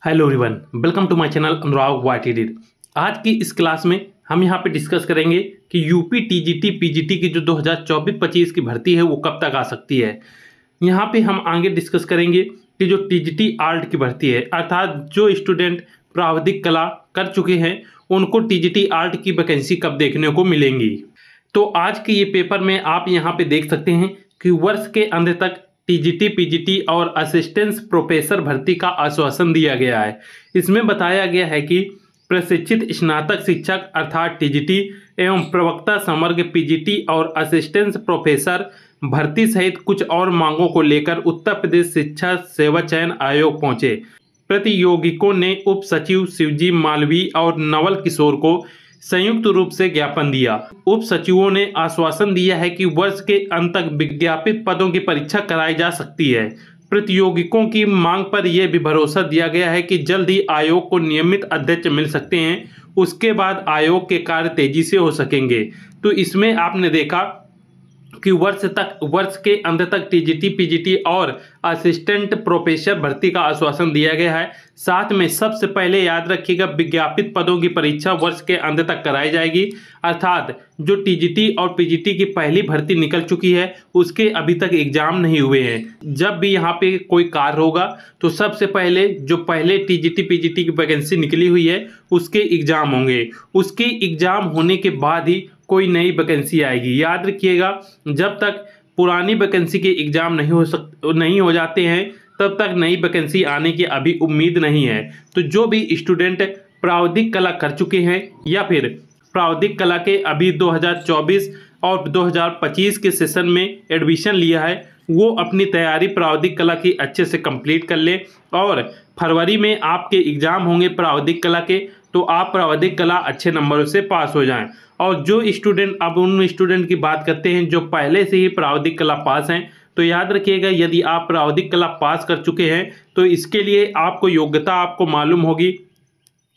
Hello everyone, welcome to my channel Anurag YT. आज की इस क्लास में हम यहाँ पे डिस्कस करेंगे कि यूपी टीजीटी पीजीटी की जो 2024-25 की भर्ती है वो कब तक आ सकती है। यहाँ पे हम आगे डिस्कस करेंगे कि जो टीजीटी आर्ट की भर्ती है, अर्थात जो स्टूडेंट प्राविधिक कला कर चुके हैं उनको टीजीटी आर्ट की वैकेंसी कब देखने को मिलेंगी। तो आज के ये पेपर में आप यहाँ पे देख सकते हैं कि वर्ष के अंत तक टीजीटी पीजीटी और असिस्टेंट प्रोफेसर भर्ती का आश्वासन दिया गया है। इसमें बताया गया है कि प्रशिक्षित स्नातक शिक्षक अर्थात टीजीटी एवं प्रवक्ता समग्र पीजीटी और असिस्टेंट प्रोफेसर भर्ती सहित कुछ और मांगों को लेकर उत्तर प्रदेश शिक्षा सेवा चयन आयोग पहुंचे। प्रतियोगियों ने उप सचिव शिवजी मालवी और नवल किशोर को संयुक्त रूप से ज्ञापन दिया। उप सचिवों ने आश्वासन दिया है कि वर्ष के अंत तक विज्ञापित पदों की परीक्षा कराई जा सकती है। प्रतियोगियों की मांग पर यह भी भरोसा दिया गया है कि जल्द ही आयोग को नियमित अध्यक्ष मिल सकते हैं। उसके बाद आयोग के कार्य तेजी से हो सकेंगे। तो इसमें आपने देखा कि वर्ष के अंत तक टीजीटी पीजीटी और असिस्टेंट प्रोफेसर भर्ती का आश्वासन दिया गया है। साथ में सबसे पहले याद रखिएगा, विज्ञापित पदों की परीक्षा वर्ष के अंत तक कराई जाएगी। अर्थात जो टीजीटी और पीजीटी की पहली भर्ती निकल चुकी है उसके अभी तक एग्जाम नहीं हुए हैं। जब भी यहाँ पे कोई कार्य होगा तो सबसे पहले जो पहले टीजीटी पीजीटी की वैकेंसी निकली हुई है उसके एग्जाम होंगे। उसके एग्जाम होने के बाद ही कोई नई वैकेंसी आएगी। याद रखिएगा, जब तक पुरानी वैकेंसी के एग्जाम नहीं हो जाते हैं तब तक नई वैकेंसी आने की अभी उम्मीद नहीं है। तो जो भी स्टूडेंट प्राविधिक कला कर चुके हैं या फिर प्राविधिक कला के अभी 2024 और 2025 के सेशन में एडमिशन लिया है वो अपनी तैयारी प्राविधिक कला की अच्छे से कंप्लीट कर ले। और फरवरी में आपके एग्जाम होंगे प्राविधिक कला के, तो आप प्राविधिक कला अच्छे नंबरों से पास हो जाएं। और जो स्टूडेंट, अब उन स्टूडेंट की बात करते हैं जो पहले से ही प्राविधिक कला पास हैं, तो याद रखिएगा यदि आप प्राविधिक कला पास कर चुके हैं तो इसके लिए आपको योग्यता आपको मालूम होगी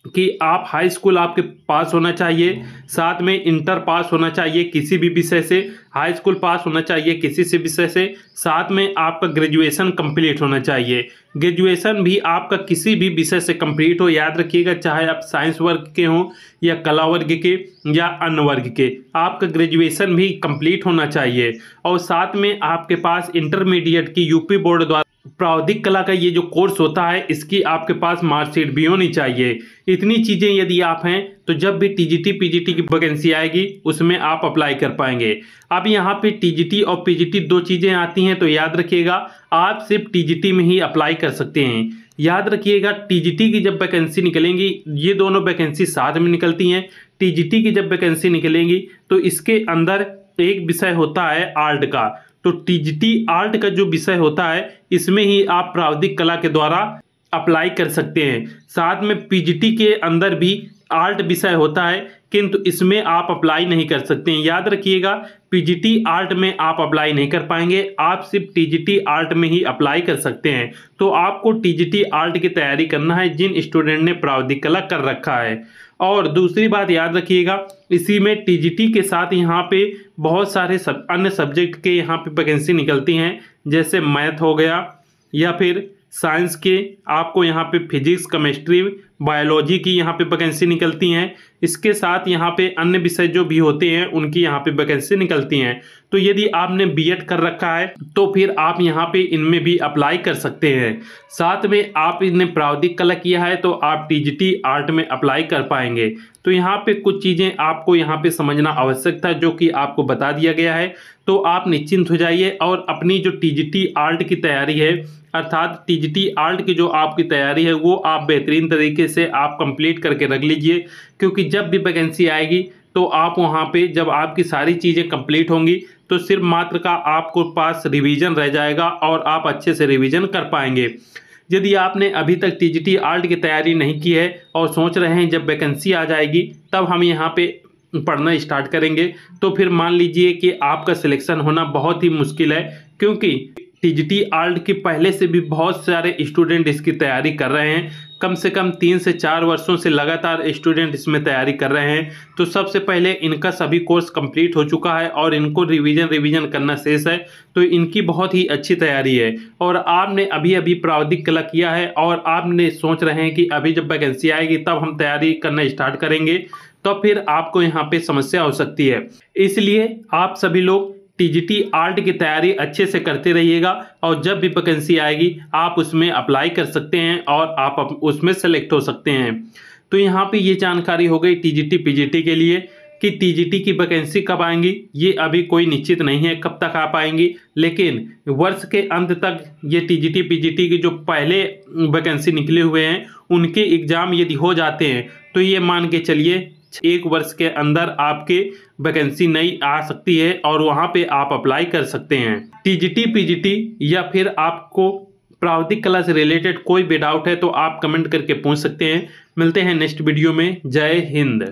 कि आप हाई स्कूल आपके पास होना चाहिए, साथ में इंटर पास होना चाहिए किसी भी विषय से, हाई स्कूल पास होना चाहिए किसी से विषय से, साथ में आपका ग्रेजुएशन कंप्लीट होना चाहिए। ग्रेजुएशन भी आपका किसी भी विषय से कंप्लीट हो। याद रखिएगा, चाहे आप साइंस वर्ग के हों या कला वर्ग के या अन्य वर्ग के, आपका ग्रेजुएशन भी कंप्लीट होना चाहिए। और साथ में आपके पास इंटरमीडिएट की यूपी बोर्ड द्वारा प्राविधिक कला का ये जो कोर्स होता है इसकी आपके पास मार्कशीट भी होनी चाहिए। इतनी चीज़ें यदि आप हैं तो जब भी टीजीटी पीजीटी की वैकेंसी आएगी उसमें आप अप्लाई कर पाएंगे। अब यहाँ पे टीजीटी और पीजीटी दो चीज़ें आती हैं, तो याद रखिएगा आप सिर्फ टीजीटी में ही अप्लाई कर सकते हैं। याद रखिएगा, टीजीटी की जब वैकेंसी निकलेंगी, ये दोनों वैकेंसी साथ में निकलती हैं। टीजीटी की जब वैकेंसी निकलेंगी तो इसके अंदर एक विषय होता है आर्ट का, तो टीजीटी आर्ट का जो विषय होता है इसमें ही आप प्राविधिक कला के द्वारा अप्लाई कर सकते हैं। साथ में पीजीटी के अंदर भी आर्ट विषय होता है किंतु इसमें आप अप्लाई नहीं कर सकते हैं। याद रखिएगा, पीजीटी आर्ट में आप अप्लाई नहीं कर पाएंगे, आप सिर्फ टीजीटी आर्ट में ही अप्लाई कर सकते हैं। तो आपको टीजीटी आर्ट की तैयारी करना है जिन स्टूडेंट ने प्राविधिक कला कर रखा है। और दूसरी बात याद रखिएगा, इसी में टीजीटी के साथ यहाँ पे बहुत सारे अन्य सब्जेक्ट के यहाँ पे वैकेंसी निकलती हैं, जैसे मैथ हो गया या फिर साइंस के आपको यहाँ पे फिजिक्स केमिस्ट्री बायोलॉजी की यहाँ पे वैकेंसी निकलती हैं। इसके साथ यहाँ पे अन्य विषय जो भी होते हैं उनकी यहाँ पे वैकेंसी निकलती हैं। तो यदि आपने बीएड कर रखा है तो फिर आप यहाँ पे इनमें भी अप्लाई कर सकते हैं। साथ में आप इन्हें प्राविधिक कला किया है तो आप टीजीटी आर्ट में अप्लाई कर पाएंगे। तो यहाँ पे कुछ चीज़ें आपको यहाँ पे समझना आवश्यक था जो कि आपको बता दिया गया है। तो आप निश्चिंत हो जाइए और अपनी जो टीजीटी आर्ट की तैयारी है, अर्थात टीजीटी आर्ट की जो आपकी तैयारी है वो आप बेहतरीन तरीके से आप कंप्लीट करके रख लीजिए। क्योंकि जब भी वैकेंसी आएगी तो आप वहाँ पे जब आपकी सारी चीज़ें कंप्लीट होंगी तो सिर्फ मात्र का आपको पास रिवीजन रह जाएगा और आप अच्छे से रिवीजन कर पाएंगे। यदि आपने अभी तक टीजीटी आर्ट की तैयारी नहीं की है और सोच रहे हैं जब वैकेंसी आ जाएगी तब हम यहाँ पे पढ़ना स्टार्ट करेंगे, तो फिर मान लीजिए कि आपका सिलेक्शन होना बहुत ही मुश्किल है। क्योंकि टीजीटी आल्ट के पहले से भी बहुत सारे स्टूडेंट इसकी तैयारी कर रहे हैं। कम से कम 3 से 4 वर्षों से लगातार स्टूडेंट इसमें तैयारी कर रहे हैं। तो सबसे पहले इनका सभी कोर्स कंप्लीट हो चुका है और इनको रिवीजन करना शेष है। तो इनकी बहुत ही अच्छी तैयारी है। और आपने अभी अभी प्रावधिक कला किया है और आपने सोच रहे हैं कि अभी जब वैकेंसी आएगी तब हम तैयारी करना स्टार्ट करेंगे, तो फिर आपको यहाँ पे समस्या हो सकती है। इसलिए आप सभी लोग टीजीटी आल्ट की तैयारी अच्छे से करते रहिएगा और जब भी वैकेंसी आएगी आप उसमें अप्लाई कर सकते हैं और आप उसमें सेलेक्ट हो सकते हैं। तो यहाँ पे ये जानकारी हो गई टीजीटी पीजीटी के लिए कि टीजीटी की वैकेंसी कब आएंगी ये अभी कोई निश्चित नहीं है कब तक आ पाएंगी, लेकिन वर्ष के अंत तक ये टीजीटी पीजीटी के जो पहले वैकेंसी निकले हुए हैं उनके एग्जाम यदि हो जाते हैं तो ये मान के चलिए 1 वर्ष के अंदर आपके वैकेंसी नई आ सकती है और वहां पे आप अप्लाई कर सकते हैं। टीजीटी पीजीटी या फिर आपको प्रावधिक कला से रिलेटेड कोई भी डाउट है तो आप कमेंट करके पूछ सकते हैं। मिलते हैं नेक्स्ट वीडियो में। जय हिंद।